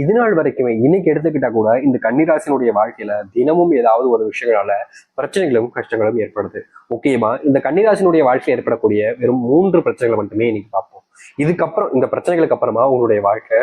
இது நாள் வரைக்குமே இன்னைக்கு எடுத்துக்கிட்டா கூட இந்த கன்னிராசினுடைய வாழ்க்கையில தினமும் ஏதாவது ஒரு விஷயங்களால பிரச்சனைகளும் கஷ்டங்களும் ஏற்படுது. முக்கியமா இந்த கன்னிராசினுடைய வாழ்க்கையில் ஏற்படக்கூடிய வெறும் 3 பிரச்சனைகளை மட்டுமே இன்னைக்கு பார்ப்போம். இதுக்கப்புறம் இந்த பிரச்சனைகளுக்கு அப்புறமா உங்களுடைய வாழ்க்கை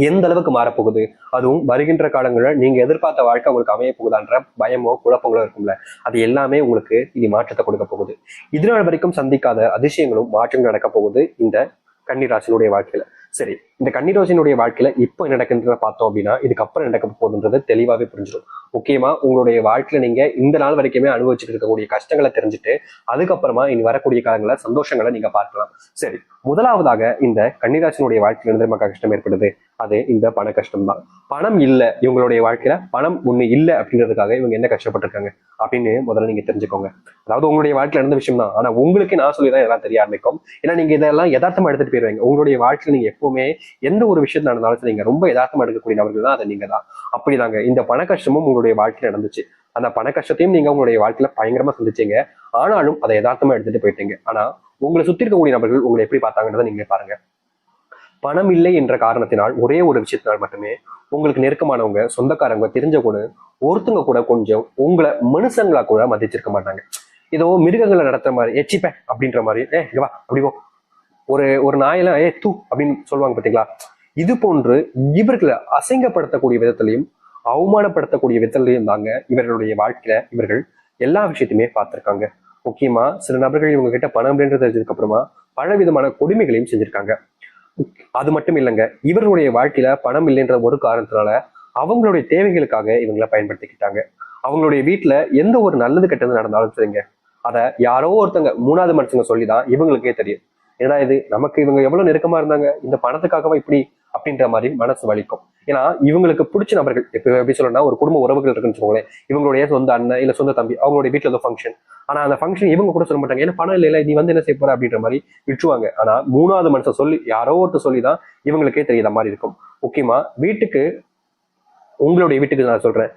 எந்த அளவுக்கு மாறப்போகுது, அதுவும் வருகின்ற காலங்களில் நீங்க எதிர்பார்த்த வாழ்க்கை உங்களுக்கு அமைய போகுதான்ற பயமோ குழப்பங்களோ இருக்கும்ல, அது எல்லாமே உங்களுக்கு இது மாற்றத்தை கொடுக்க போகுது. இதனால் வரைக்கும் சந்திக்காத அதிசயங்களும் மாற்றங்கள் நடக்க போகுது இந்த கன்னிராசினுடைய வாழ்க்கையில. சரி, இந்த கன்னிராசினுடைய வாழ்க்கையில இப்போ என்ன நடக்குன்றத பார்த்தோம் அப்படின்னா இதுக்கப்புறம் நடக்க போகுதுன்றது தெளிவாவே புரிஞ்சிடும். முக்கியமா உங்களுடைய வாழ்க்கையில நீங்க இந்த நாள் வரைக்குமே அனுபவிச்சுட்டு இருக்கக்கூடிய கஷ்டங்களை தெரிஞ்சுட்டு அதுக்கப்புறமா இனி வரக்கூடிய காலங்கள சந்தோஷங்களை நீங்க பார்க்கலாம். சரி, முதலாவதாக இந்த கன்னிராசினுடைய வாழ்க்கையில எந்த கஷ்டம் ஏற்படுது, அது இந்த பண கஷ்டம் தான். பணம் இல்லை இவங்களுடைய வாழ்க்கையில, பணம் ஒண்ணு இல்லை அப்படின்றதுக்காக இவங்க என்ன கஷ்டப்பட்டிருக்காங்க அப்படின்னு முதல்ல நீங்க தெரிஞ்சுக்கோங்க. அதாவது உங்களுடைய வாழ்க்கையில நடந்த விஷயம் தான், ஆனா உங்களுக்கு நான் சொல்லிதான் எல்லாம் தெரிய ஆரம்பிக்கும். ஏன்னா நீங்க இதெல்லாம் யதார்த்தமா எடுத்துட்டு போயிருவீங்க. உங்களுடைய வாழ்க்கையில நீங்க எப்பவுமே எந்த ஒரு விஷயத்துல நடந்தாலும் நீங்க ரொம்ப யதார்த்தமா எடுக்கக்கூடிய நபர்கள் தான், அதை நீங்க தான். அப்படிதாங்க இந்த பண கஷ்டமும் உங்களுடைய வாழ்க்கையில நடந்துச்சு. அந்த பண கஷ்டத்தையும் நீங்க உங்களுடைய வாழ்க்கையில பயங்கரமா சந்திச்சீங்க. ஆனாலும் அதை யதார்த்தமா எடுத்துட்டு போயிட்டீங்க. ஆனா உங்களை சுத்தி இருக்கக்கூடிய நபர்கள் உங்களை எப்படி பார்த்தாங்கன்றதை நீங்க பாருங்க. பணம் இல்லை என்ற காரணத்தினால் ஒரே ஒரு விஷயத்தினால் மட்டுமே உங்களுக்கு நெருக்கமானவங்க, சொந்தக்காரங்க, தெரிஞ்ச கூட ஒருத்தங்க கூட கொஞ்சம் உங்களை மனுஷங்களா கூட மதிச்சிருக்க மாட்டாங்க. ஏதோ மிருகங்களை நடத்துற மாதிரி எச்சிப்ப அப்படின்ற மாதிரி, இங்க வா அப்படி போ, ஒரு ஒரு நாயெல்லாம் தூ அப்படின்னு சொல்லுவாங்க பார்த்தீங்களா. இது போன்று இவர்களை அசிங்கப்படுத்தக்கூடிய விதத்திலையும் அவமானப்படுத்தக்கூடிய விதத்திலையும் தாங்க இவர்களுடைய வாழ்க்கையில இவர்கள் எல்லா விஷயத்தையுமே பார்த்திருக்காங்க. முக்கியமா சில நபர்கள் இவங்க கிட்ட பணம் அப்படின்றது தெரிஞ்சதுக்கு அப்புறமா பல விதமான கொடுமைகளையும் செஞ்சிருக்காங்க. அது மட்டும் இல்லைங்க, இவர்களுடைய வாழ்க்கையில பணம் இல்லைன்ற ஒரு காரணத்தினால அவங்களுடைய தேவைகளுக்காக இவங்களை பயன்படுத்திக்கிட்டாங்க. அவங்களுடைய வீட்டுல எந்த ஒரு நல்லது கெட்டது நடந்தாலும் சரிங்க, அதை யாரோ ஒருத்தங்க 3வது மனுஷங்க சொல்லிதான் இவங்களுக்கே தெரியும். ஏன்னா இது நமக்கு இவங்க எவ்வளவு நெருக்கமா இருந்தாங்க, இந்த பணத்துக்காகவா இப்படி அப்படின்ற மாதிரி மனசு வலிக்கும். ஏன்னா இவங்களுக்கு பிடிச்ச நபர்கள், இப்ப எப்படி சொல்லணும்னா ஒரு குடும்ப உறவுகள் இருக்குன்னு சொல்லுவாங்களேன், இவங்களுடைய சொந்த அண்ணன் இல்ல சொந்த தம்பி, அவங்களுடைய வீட்டுல ஏதோ ஃபங்க்ஷன், ஆனா அந்த ஃபங்க்ஷன் இவங்க கூட சொல்ல மாட்டாங்க. ஏன்னா பணம் இல்ல, நீ வந்து என்ன செய்ய போற அப்படின்ற மாதிரி விட்டுருவாங்க. ஆனா 3வது மனுஷன் சொல்லி, யாரோ ஒருத்தர் சொல்லிதான் இவங்களுக்கே தெரியாத மாதிரி இருக்கும். முக்கியமா வீட்டுக்கு, உங்களுடைய வீட்டுக்கு நான் சொல்றேன்,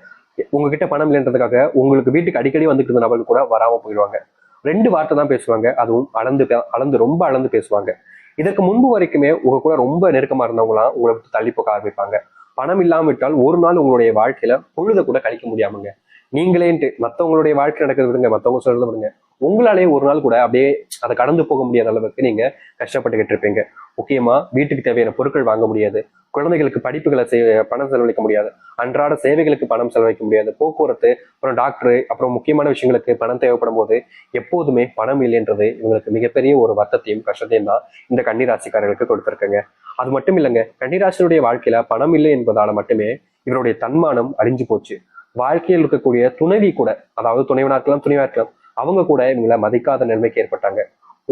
உங்ககிட்ட பணம் இல்லைன்றதுக்காக உங்களுக்கு வீட்டுக்கு அடிக்கடி வந்துட்டு இருந்த நபர்கள் கூட வராம போயிடுவாங்க. 2 வார்த்தை தான் பேசுவாங்க, அதுவும் அளந்து ரொம்ப அளந்து பேசுவாங்க. இதற்கு முன்பு வரைக்குமே உங்க கூட ரொம்ப நெருக்கமா இருந்தவங்களாம் உங்களை விட்டு தள்ளி போக ஆரம்பிப்பாங்க. பணம் இல்லாம விட்டால் ஒரு நாள் உங்களுடைய வாழ்க்கையில பொழுத கூட கழிக்க முடியாமங்க. நீங்களேன்ட்டு மத்தவங்களுடைய வாழ்க்கை நடக்கிறது விடுங்க, மத்தவங்க சொல்றத விடுங்க, உங்களாலேயே ஒரு நாள் கூட அப்படியே அதை கடந்து போக முடியாத அளவுக்கு நீங்க கஷ்டப்பட்டுக்கிட்டு இருப்பீங்க. முக்கியமா வீட்டுக்கு தேவையான பொருட்கள் வாங்க முடியாது, குழந்தைகளுக்கு படிப்புகளை பணம் செலவழிக்க முடியாது, அன்றாட சேவைகளுக்கு பணம் செலவழிக்க முடியாது, போக்குவரத்து, அப்புறம் டாக்டர், அப்புறம் முக்கியமான விஷயங்களுக்கு பணம் தேவைப்படும் போது எப்போதுமே பணம் இல்லைன்றது இவங்களுக்கு மிகப்பெரிய ஒரு வருத்தத்தையும் கஷ்டத்தையும் தான் இந்த கன்னிராசிக்காரர்களுக்கு கொடுத்திருக்குங்க. அது மட்டும் இல்லைங்க, கன்னிராசினுடைய வாழ்க்கையில பணம் இல்லை என்பதால மட்டுமே இவருடைய தன்மானம் அழிஞ்சு போச்சு. வாழ்க்கையில் இருக்கக்கூடிய துணைவி கூட, அதாவது துணைவனா இருக்கலாம், துணைவா இருக்கலாம், அவங்க கூட இவங்களை மதிக்காத நிலைமைக்கு ஏற்பட்டாங்க.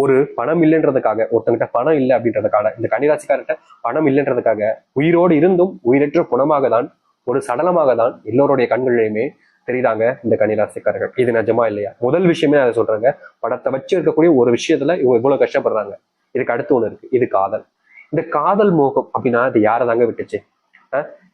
ஒரு பணம் இல்லைன்றதுக்காக, ஒருத்தங்கிட்ட பணம் இல்லை அப்படின்றதுக்காக, இந்த கன்னிராசிக்கார்ட்ட பணம் இல்லைன்றதுக்காக உயிரோடு இருந்தும் உயிரற்ற குணமாக தான், ஒரு சடலமாக தான் எல்லோருடைய கண்களிலுமே தெரியுறாங்க இந்த கன்னிராசிக்காரர்கள். இது நிஜமா இல்லையா? முதல் விஷயமே அதை சொல்றாங்க, பணத்தை வச்சு இருக்கக்கூடிய ஒரு விஷயத்துல இவங்க இவ்வளவு கஷ்டப்படுறாங்க. இதுக்கு அடுத்து ஒண்ணு இருக்கு, இது காதல். இந்த காதல் மோகம் அப்படின்னா அது யாரை தாங்க விட்டுச்சு?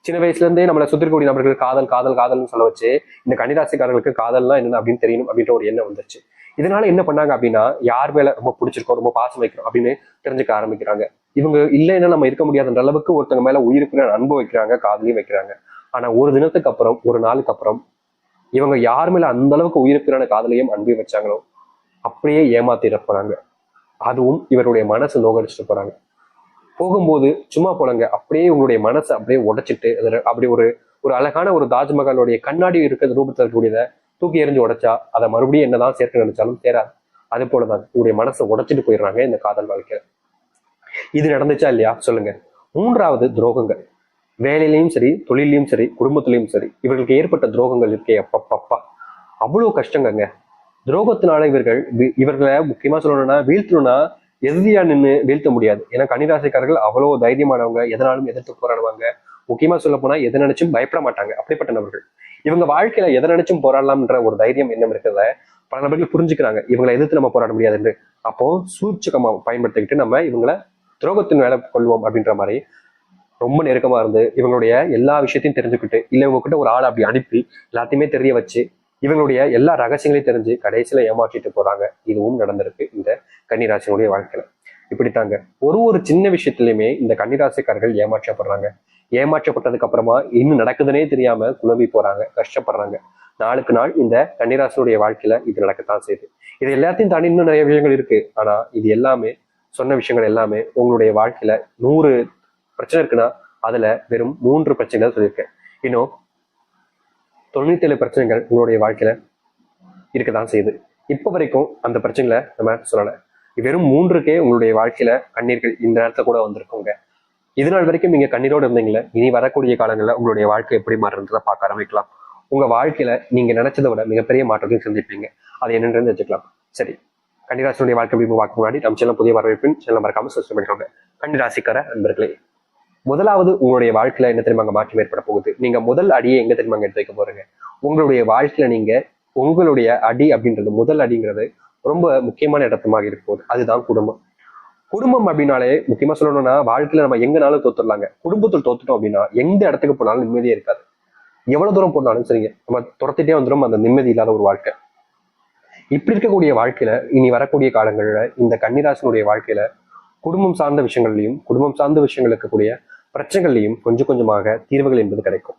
சின்ன வயசுல இருந்தே நம்மளை சுத்தி இருக்கக்கூடிய நபர்கள் காதல் காதல் காதல்னு சொல்ல வச்சு இந்த கன்னிராசிக்காரர்களுக்கு காதல்லாம் என்னன்னு அப்படின்னு தெரியணும் அப்படின்ற ஒரு எண்ணம் வந்துருச்சு. இதனால என்ன பண்ணாங்க அப்படின்னா, யார் மேல ரொம்ப பிடிச்சிருக்கோம், ரொம்ப பாசம் வைக்கிறோம் அப்படின்னு தெரிஞ்சுக்க ஆரம்பிக்கிறாங்க. இவங்க இல்லைன்னா நம்ம இருக்க முடியாதுன்ற அளவுக்கு ஒருத்தங்க மேல உயிருக்கு அன்பு வைக்கிறாங்க, காதலையும் வைக்கிறாங்க. ஆனா ஒரு தினத்துக்கு அப்புறம், ஒரு நாளுக்கு அப்புறம் இவங்க யார் மேல அந்த அளவுக்கு உயிருக்குறான காதலையும் அன்பையும் வச்சாங்களோ அப்படியே ஏமாத்திட போறாங்க. அதுவும் இவருடைய மனசு நோகடிச்சுட்டு போறாங்க. போகும்போது சும்மா போலங்க, அப்படியே உங்களுடைய மனசை அப்படியே உடைச்சிட்டு அப்படி ஒரு ஒரு அழகான ஒரு தாஜ்மஹாலுடைய கண்ணாடி இருக்கிற ரூபத்தில் இருக்கக்கூடியதை தூக்கி எறிஞ்சு உடைச்சா அதை மறுபடியும் என்னதான் சேர்க்க நினைச்சாலும் சேராது. அது போலதான் உங்களுடைய மனசை உடைச்சிட்டு போயிடுறாங்க இந்த காதல் வாழ்க்கையில. இது நடந்துச்சா இல்லையா சொல்லுங்க. 3வது துரோகங்கள். வேலையிலையும் சரி, தொழிலையும் சரி, குடும்பத்திலையும் சரி, இவர்களுக்கு ஏற்பட்ட துரோகங்கள் இருக்கே அப்பப்பா, அவ்வளவு கஷ்டங்கங்க. துரோகத்தினால இவர்களை முக்கியமா சொல்லணும்னா வீழ்த்தணும்னா எதிரியா நின்று வீழ்த்த முடியாது. ஏன்னா கன்னிராசிக்காரர்கள் அவ்வளவு தைரியமானவங்க, எதனாலும் எதிர்த்து போராடுவாங்க. முக்கியமா சொல்ல போனா எதை நினைச்சும் பயப்பட மாட்டாங்க, அப்படிப்பட்ட நபர்கள். இவங்க வாழ்க்கையில எதை நினைச்சும் போராடலாம்ன்ற ஒரு தைரியம் என்ன இருக்கிறத பல நபர்கள் புரிஞ்சுக்கிறாங்க. இவங்களை எதிர்த்து நம்ம போராட முடியாது என்று. அப்போ சூழ்ச்சிகமா பயன்படுத்திக்கிட்டு நம்ம இவங்களை துரோகத்தின் வேலை கொள்வோம் அப்படின்ற மாதிரி ரொம்ப நெருக்கமா இருந்து இவங்களுடைய எல்லா விஷயத்தையும் தெரிஞ்சுக்கிட்டு, இல்ல இவங்க கிட்ட ஒரு ஆள் அப்படி அனுப்பி எல்லாத்தையுமே தெரிய வச்சு இவங்களுடைய எல்லா ரகசியங்களையும் தெரிஞ்சு கடைசியில ஏமாற்றிட்டு போறாங்க. இதுவும் நடந்திருக்கு இந்த கன்னிராசினுடைய வாழ்க்கையில. இப்படித்தாங்க ஒரு ஒரு சின்ன விஷயத்திலுமே இந்த கன்னிராசிக்காரர்கள் ஏமாற்றப்படுறாங்க. ஏமாற்றப்பட்டதுக்கு அப்புறமா இன்னும் நடக்குதுன்னே தெரியாம குழம்பி போறாங்க, கஷ்டப்படுறாங்க. நாளுக்கு நாள் இந்த கன்னிராசினுடைய வாழ்க்கையில இது நடக்கத்தான் செய்யுது. இது எல்லாத்தையும் தாண்டி இன்னும் நிறைய விஷயங்கள் இருக்கு. ஆனா இது எல்லாமே சொன்ன விஷயங்கள் எல்லாமே உங்களுடைய வாழ்க்கையில 100 பிரச்சனை இருக்குன்னா அதுல வெறும் 3 பிரச்சனைகள் சொல்லியிருக்கேன். இன்னும் 97 பிரச்சனைகள் உங்களுடைய வாழ்க்கையில இருக்கதான் செய்யுது. இப்ப வரைக்கும் அந்த பிரச்சனைகளை நம்ம சொல்லல. வெறும் 3க்கே உங்களுடைய வாழ்க்கையில கண்ணீர்கள் இந்த நேரத்துல கூட வந்திருக்குங்க. இது நாள் வரைக்கும் நீங்க கண்ணீரோடு இருந்தீங்களே, இனி வரக்கூடிய காலங்களில் உங்களுடைய வாழ்க்கை எப்படி மாறுன்றதை பார்க்க ஆரம்பிக்கலாம். உங்க வாழ்க்கையில நீங்க நினைச்சதை விட மிகப்பெரிய மாற்றத்தையும் சந்திப்பீங்க. அது என்னன்றது வச்சுக்கலாம். சரி, கன்னிராசினுடைய வாழ்க்கை எப்படி பார்க்க முன்னாடி நம்ம சேனல் புதிய வரவேற்பின் சேனல் மறக்காம சப்ஸ்கிரைப் பண்ணிக்கோங்க. கன்னிராசிக்கார நண்பர்களே, முதலாவது உங்களுடைய வாழ்க்கையில என்ன தெரியுமாங்க மாற்றம் ஏற்பட போகுது. நீங்க முதல் அடியை எங்க தெரியுமாங்க எடுத்து வைக்க போறீங்க. உங்களுடைய வாழ்க்கையில நீங்க உங்களுடைய அடி அப்படின்றது, முதல் அடிங்கிறது ரொம்ப முக்கியமான இடத்தமாக இருக்க போகுது. அதுதான் குடும்பம். குடும்பம் அப்படின்னாலே முக்கியமா சொல்லணும்னா வாழ்க்கையில நம்ம எங்கனாலும் தோத்துடலாங்க. குடும்பத்தில் தோத்துட்டோம் அப்படின்னா எந்த இடத்துக்கு போனாலும் நிம்மதியே இருக்காது. எவ்வளவு தூரம் போனாலும் சரிங்க, நம்ம துரத்திட்டே வந்துடும் அந்த நிம்மதி இல்லாத ஒரு வாழ்க்கை. இப்படி இருக்கக்கூடிய வாழ்க்கையில இனி வரக்கூடிய காலங்கள்ல இந்த கன்னிராசினுடைய வாழ்க்கையில குடும்பம் சார்ந்த விஷயங்கள்லையும் குடும்பம் சார்ந்த விஷயங்கள் இருக்கக்கூடிய பிரச்சனைகள்லையும் கொஞ்சம் கொஞ்சமாக தீர்வுகள் என்பது கிடைக்கும்.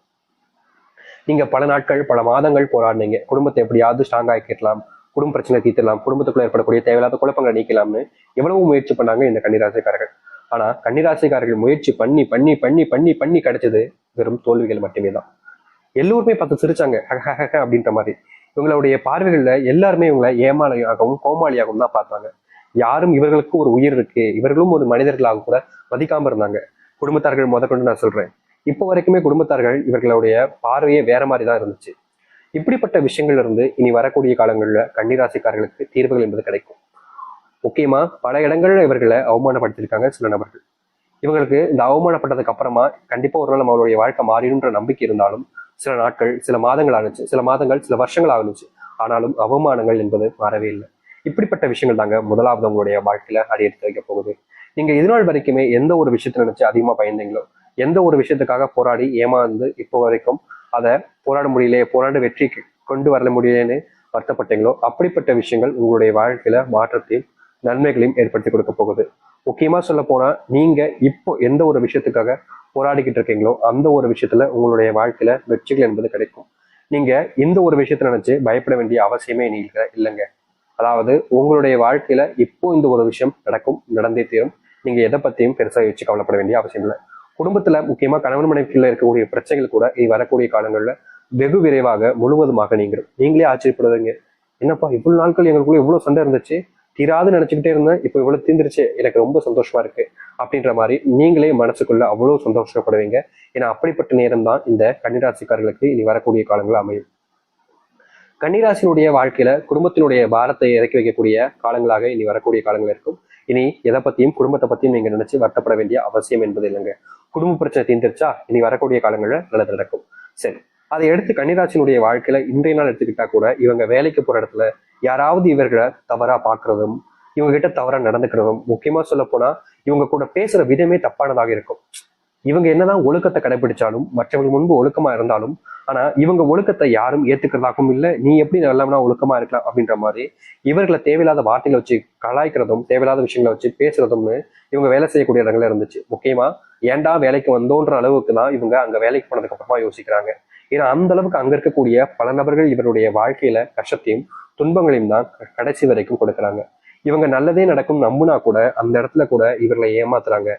நீங்க பல நாட்கள் பல மாதங்கள் போராடினீங்க, குடும்பத்தை எப்படியாவது ஸ்ட்ராங் ஆக்கிடலாம், குடும்ப பிரச்சனை தீர்த்தலாம், குடும்பத்துக்குள்ள ஏற்படக்கூடிய தேவையில்லாத குழப்பங்களை நீக்கலாம்னு எவ்வளவு முயற்சி பண்ணாங்க இந்த கன்னிராசிக்காரர்கள். ஆனா கன்னிராசிக்காரர்கள் முயற்சி பண்ணி பண்ணி பண்ணி பண்ணி பண்ணி கிடைச்சது வெறும் தோல்விகள் மட்டுமே தான். எல்லோருமே பார்த்து சிரிச்சாங்க அப்படின்ற மாதிரி. இவங்களுடைய பார்வைகள்ல எல்லாருமே இவங்களை ஏமாளியாகவும் கோமாளியாகவும் தான் பார்த்தாங்க. யாரும் இவர்களுக்கு ஒரு உயிர் இருக்கு, இவர்களும் ஒரு மனிதர்களாக கூட மதிக்காம இருந்தாங்க. குடும்பத்தார்கள் முதற்கொண்டு நான் சொல்றேன். இப்போ வரைக்குமே குடும்பத்தார்கள் இவர்களுடைய பார்வையே வேற மாதிரி தான் இருந்துச்சு. இப்படிப்பட்ட விஷயங்கள்ல இருந்து இனி வரக்கூடிய காலங்களில் கன்னிராசிக்காரர்களுக்கு தீர்வுகள் என்பது கிடைக்கும். முக்கியமா பல இடங்கள்ல இவர்களை அவமானப்படுத்தியிருக்காங்க சில நபர்கள். இவங்களுக்கு இந்த அவமானப்பட்டதுக்கு அப்புறமா கண்டிப்பா ஒரு நாள் நம்மளுடைய வாழ்க்கை மாறிடும்ன்ற நம்பிக்கை இருந்தாலும் சில நாட்கள் சில மாதங்கள் ஆகுச்சு, சில மாதங்கள் சில வருஷங்கள் ஆகுச்சு. ஆனாலும் அவமானங்கள் என்பது மாறவே இல்லை. இப்படிப்பட்ட விஷயங்கள் தாங்க முதலாவது உங்களுடைய வாழ்க்கையில அடி எடுத்து வைக்க போகுது. நீங்க இது நாள் வரைக்குமே எந்த ஒரு விஷயத்தை நினைச்சு அதிகமா பயந்தீங்களோ, எந்த ஒரு விஷயத்துக்காக போராடி ஏமாந்து இப்போ வரைக்கும் அதை போராட முடியலையே, போராட வெற்றி கொண்டு வர முடியலன்னு வருத்தப்பட்டீங்களோ, அப்படிப்பட்ட விஷயங்கள் உங்களுடைய வாழ்க்கையில மாற்றத்தையும் நன்மைகளையும் ஏற்படுத்தி கொடுக்க போகுது. முக்கியமா சொல்ல போனா நீங்க இப்போ எந்த ஒரு விஷயத்துக்காக போராடிக்கிட்டு இருக்கீங்களோ அந்த ஒரு விஷயத்துல உங்களுடைய வாழ்க்கையில வெற்றிகள் என்பது கிடைக்கும். நீங்க இந்த ஒரு விஷயத்த நினைச்சு பயப்பட வேண்டிய அவசியமே இல்லைங்க. அதாவது உங்களுடைய வாழ்க்கையில இப்போ இந்த ஒரு விஷயம் நடக்கும், நடந்தே தீரும். நீங்க எதை பத்தியும் பெருசா வச்சு கவலைப்பட வேண்டிய அவசியம் இல்லை. குடும்பத்துல முக்கியமா கணவன் மனைவிக்குள்ள இருக்கக்கூடிய பிரச்சனைகள் கூட இனி வரக்கூடிய காலங்கள்ல வெகு விரைவாக முழுவதுமாக நீங்களும் நீங்களே ஆச்சரியப்படுவீங்க. என்னப்பா இவ்வளவு நாட்கள் எங்களுக்குள்ள இவ்வளவு சண்டை இருந்துச்சு, தீராது நினைச்சுக்கிட்டே இருந்தேன், இப்போ இவ்வளவு தீர்ந்துருச்சு, எனக்கு ரொம்ப சந்தோஷமா இருக்கு அப்படின்ற மாதிரி நீங்களே மனசுக்குள்ள அவ்வளவு சந்தோஷப்படுவீங்க. ஏன்னா அப்படிப்பட்ட நேரம் தான் இந்த கன்னிராசிக்காரர்களுக்கு இனி வரக்கூடிய காலங்கள் அமையும். கன்னிராசினுடைய வாழ்க்கையில குடும்பத்தினுடைய பாரத்தை இறக்கி வைக்கக்கூடிய காலங்களாக இனி வரக்கூடிய காலங்கள் இருக்கும். இனி எதை பத்தியும் குடும்பத்தை பத்தியும் நீங்க நினைச்சு வருத்தப்பட வேண்டிய அவசியம் என்பது இல்லைங்க. குடும்ப பிரச்சனை தீர்ந்துருச்சா இனி வரக்கூடிய காலங்கள்ல நல்லது நடக்கும். சரி, அதை எடுத்து கன்னிராசினுடைய வாழ்க்கையில இன்றைய நாள் எடுத்துக்கிட்டா கூட இவங்க வேலைக்கு போற இடத்துல யாராவது இவர்களை தவறா பாக்குறதும், இவங்க கிட்ட தவறா நடந்துக்கிறதும், முக்கியமா சொல்ல போனா இவங்க கூட பேசுற விதமே தப்பானதாக இருக்கும். இவங்க என்னதான் ஒழுக்கத்தை கடைபிடிச்சாலும், மற்றவங்க முன்பு ஒழுக்கமா இருந்தாலும், ஆனா இவங்க ஒழுக்கத்தை யாரும் ஏத்துக்கிறதாகவும் இல்லை, நீ எப்படி நல்லவனா ஒழுக்கமா இருக்கலாம் அப்படின்ற மாதிரி இவர்களை தேவையில்லாத வார்த்தைகளை வச்சு கலாய்க்கிறதும், தேவையில்லாத விஷயங்களை வச்சு பேசுறதும்னு இவங்க வேலை செய்யக்கூடிய இடங்கள்ல இருந்துச்சு. முக்கியமா ஏன்டா வேலைக்கு வந்தோன்ற அளவுக்கு தான் இவங்க அங்க வேலைக்கு போனதுக்கு அப்புறமா யோசிக்கிறாங்க. ஏன்னா அந்த அளவுக்கு அங்க இருக்கக்கூடிய பல நபர்கள் இவருடைய வாழ்க்கையில கஷ்டத்தையும் துன்பங்களையும் தான் கடைசி வரைக்கும் கொடுக்குறாங்க. இவங்க நல்லதே நடக்கும் நம்புனா கூட அந்த இடத்துல கூட இவர்களை ஏமாத்துறாங்க,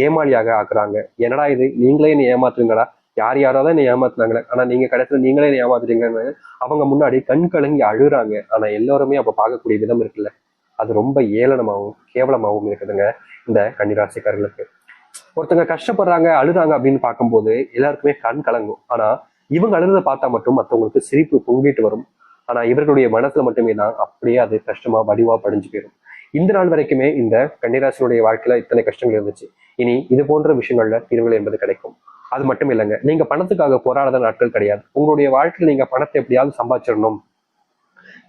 ஏமாளியாக ஆக்குறாங்க. என்னடா இது, நீங்களே என்ன ஏமாத்துறீங்களா, யார் யாராவது என்ன ஏமாத்துனாங்களே, ஆனா நீங்க கடைசியில நீங்களே என்ன ஏமாத்துறீங்கன்னு அவங்க முன்னாடி கண் கலங்கி அழுறாங்க. ஆனா எல்லாருமே அப்ப பார்க்கக்கூடிய விதம் இருக்குல்ல, அது ரொம்ப ஏளனமாகவும் கேவலமாகவும் இருக்குதுங்க இந்த கன்னிராசிக்காரர்களுக்கு. ஒருத்தங்க கஷ்டப்படுறாங்க அழுறாங்க அப்படின்னு பார்க்கும்போது எல்லாருக்குமே கண் கலங்கும். ஆனா இவங்க அழுறதை பார்த்தா மட்டும் மற்றவங்களுக்கு சிரிப்பு பொங்கிட்டு வரும். ஆனா இவர்களுடைய மனசுல மட்டுமே தான் அப்படியே அது கஷ்டமா வடிவா படிஞ்சு போயிடும். இந்த நாள் வரைக்குமே இந்த கன்னிராசினுடைய வாழ்க்கையில இத்தனை கஷ்டங்கள் இருந்துச்சு. இனி இது போன்ற விஷயங்கள்ல தீர்வுகள் என்பது கிடைக்கும். அது மட்டும் இல்லைங்க, நீங்க பணத்துக்காக போராடாத நாட்கள் கிடையாது. உங்களுடைய வாழ்க்கையில நீங்க பணத்தை எப்படியாவது சம்பாதிச்சிடணும்,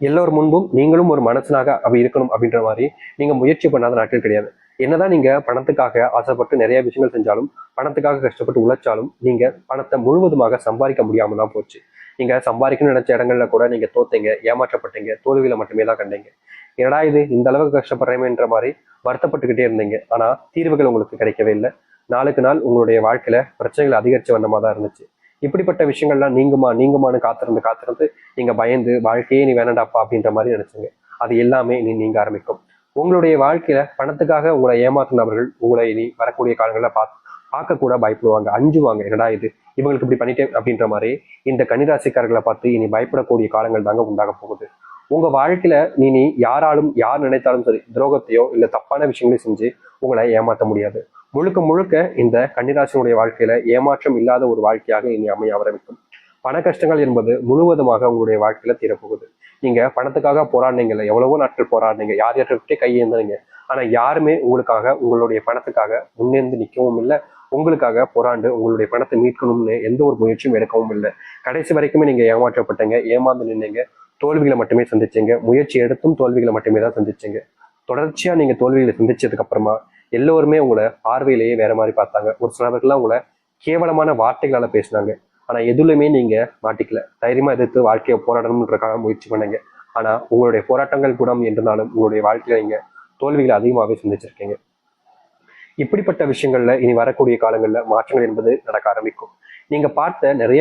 எல்லோரும் முன்பும் நீங்களும் ஒரு மனசனாக அப்படி இருக்கணும் அப்படின்ற மாதிரி நீங்க முயற்சி பண்ணாத நாட்கள் கிடையாது. என்னதான் நீங்க பணத்துக்காக ஆசைப்பட்டு நிறைய விஷயங்கள் செஞ்சாலும், பணத்துக்காக கஷ்டப்பட்டு உழைச்சாலும் நீங்க பணத்தை முழுவதுமாக சம்பாதிக்க முடியாம தான் போச்சு. நீங்க சம்பாதிக்கணும்னு நினைச்ச இடங்கள்ல கூட நீங்க தோத்தீங்க, ஏமாற்றப்பட்டீங்க, தோல்வியில மட்டுமே தான் கண்டீங்க. என்னடா இது இந்த அளவுக்கு கஷ்டப்படுறேன்ற மாதிரி வருத்தப்பட்டுக்கிட்டே இருந்தீங்க. ஆனா தீர்வுகள் உங்களுக்கு கிடைக்கவே இல்லை. நாளுக்கு நாள் உங்களுடைய வாழ்க்கையில பிரச்சனைகள் அதிகரிச்ச வண்ணமா தான் இருந்துச்சு. இப்படிப்பட்ட விஷயங்கள்லாம் நீங்குமான்னு காத்திருந்து நீங்க பயந்து வாழ்க்கையே நீ வேணாண்டாப்பா அப்படின்ற மாதிரி நினைச்சீங்க. அது எல்லாமே இனி நீங்க ஆரம்பிக்கும். உங்களுடைய வாழ்க்கையில பணத்துக்காக உங்களை ஏமாற்றினவர்கள் உங்களை இனி வரக்கூடிய காலங்களில் பார்க்க கூட பயப்படுவாங்க, அஞ்சுவாங்க. என்னடா இது, இவங்களுக்கு இப்படி பண்ணிட்டேன் அப்படின்ற மாதிரி இந்த கன்னிராசிக்காரர்களை பார்த்து இனி பயப்படக்கூடிய காலங்கள் தாங்க உண்டாக போகுது. உங்க வாழ்க்கையில நீ யாராலும் யார் நினைத்தாலும் சரி துரோகத்தையோ இல்ல தப்பான விஷயங்களையும் செஞ்சு உங்களை ஏமாற்ற முடியாது. முழுக்க முழுக்க இந்த கன்னிராசினுடைய வாழ்க்கையில ஏமாற்றம் இல்லாத ஒரு வாழ்க்கையாக இனி அமைய ஆரம்பிக்கும். பண கஷ்டங்கள் என்பது முழுவதுமாக உங்களுடைய வாழ்க்கையில தீரப்போகுது. நீங்க பணத்துக்காக போராடினீங்கல்ல, எவ்வளவோ நாட்கள் போராடினீங்க, யார் யார்கிட்டே கையேந்தினீங்க. ஆனா யாருமே உங்களுக்காக உங்களுடைய பணத்துக்காக முன்னேந்து நிற்கவும் இல்லை, உங்களுக்காக போராண்டு உங்களுடைய பணத்தை மீட்கணும்னு எந்த ஒரு முயற்சியும் எடுக்கவும் இல்லை. கடைசி வரைக்குமே நீங்க ஏமாற்றப்பட்டீங்க, ஏமாந்து நின்னீங்க, தோல்விகளை மட்டுமே சந்திச்சீங்க. முயற்சி எடுத்தும் தோல்விகளை மட்டுமே தான் சந்திச்சீங்க. தொடர்ச்சியா நீங்க தோல்விகளை சந்திச்சதுக்கு அப்புறமா எல்லோருமே உங்களை பார்வையிலேயே வேற மாதிரி பார்த்தாங்க. ஒரு சிலவர்கள்லாம் உங்களை கேவலமான வார்த்தைகளால பேசினாங்க. ஆனா எதுலையுமே நீங்க மாட்டிக்கல. தைரியமா எதிர்த்து வாழ்க்கையை போராடணும்ன்றக்காக முயற்சி பண்ணீங்க. ஆனா உங்களுடைய போராட்டங்கள் குணம் என்றாலும் உங்களுடைய வாழ்க்கையில நீங்க தோல்விகளை அதிகமாகவே சந்திச்சிருக்கீங்க. இப்படிப்பட்ட விஷயங்கள்ல இனி வரக்கூடிய காலங்கள்ல மாற்றங்கள் என்பது நடக்க ஆரம்பிக்கும். நீங்க பார்த்த நிறைய